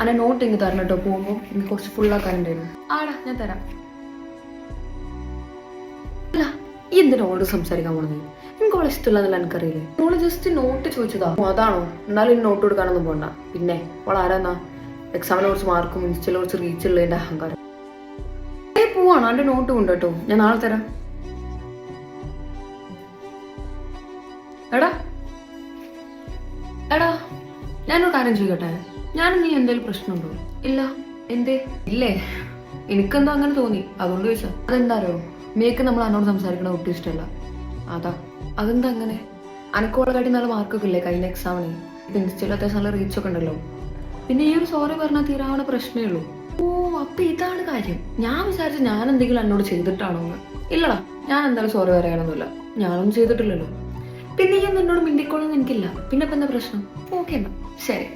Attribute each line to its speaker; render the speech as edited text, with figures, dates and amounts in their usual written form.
Speaker 1: അനെ നോട്ട് ഇങ്ങ് തരണം കേട്ടോ. പോകുമ്പോൾ എനിക്ക് കുറച്ച് ഫുള്ളാക്കാനുണ്ടായിരുന്നു. ആടാ ഞാൻ തരാം. അല്ല ഈ എന്തിനാ ഓളോട് സംസാരിക്കാൻ പോണത്? എനിക്ക് അവളെ ഇഷ്ടമില്ലെന്നല്ല എനിക്കറിയില്ലേ. ഓള് ജസ്റ്റ് നോട്ട് ചോദിച്ചതാ. അതാണോ? എന്നാലും ഇനി നോട്ട് കൊടുക്കാനൊന്നും പോണ്ട. പിന്നെ ഓൾ ആരാന്നാ എക്സാമിനെ കുറിച്ച് മാർക്കും ഇൻസ്റ്റയിലെ കുറിച്ച് റീച്ച് ഉള്ളതിന്റെ അഹങ്കാരം. പോവാണോ? എന്റെ നോട്ട് കൊണ്ട് കേട്ടോ, ഞാൻ നാളെ തരാം. എടാ എടാ ഞാനൊരു കാര്യം ചെയ്യട്ടെ. ഞാനും നീ എന്തെങ്കിലും പ്രശ്നമുണ്ടോ? ഇല്ല. എന്തേ? ഇല്ലേ? എനിക്കെന്തോ അങ്ങനെ തോന്നി, അതുകൊണ്ട് ചോദിച്ചാ. അതെന്താരോ മേക്ക് നമ്മൾ എന്നോട് സംസാരിക്കണ ഒട്ടും ഇഷ്ടമല്ല. അതാ. അതെന്താ അങ്ങനെ? അനക്കോളെക്കാട്ടി നല്ല മാർക്കൊക്കെ ഇല്ലേ കഴിഞ്ഞ എക്സാമിന്? ഇപ്പൊ ഇൻസ്റ്റയിൽ അത്യാവശ്യം നല്ല റീച്ച് ഒക്കെ ഉണ്ടല്ലോ. പിന്നെ ഈ ഒരു സോറി പറഞ്ഞാൽ തീരാവുന്ന പ്രശ്നമേ ഉള്ളൂ. ഓ അപ്പൊ ഇതാണ് കാര്യം. ഞാൻ വിചാരിച്ചു ഞാൻ എന്തെങ്കിലും എന്നോട് ചെയ്തിട്ടാണോ എന്ന്. ഇല്ലടാ, ഞാൻ എന്തായാലും സോറി പറയാനൊന്നുമില്ല. ഞാനൊന്നും ചെയ്തിട്ടില്ലല്ലോ. പിന്നെ ഈ എന്നോട് മിണ്ടിക്കോളൊന്നും എനിക്കില്ല. പിന്നെ ഇപ്പൊ എന്താ പ്രശ്നം? ഓക്കെ എന്നാ ശരി.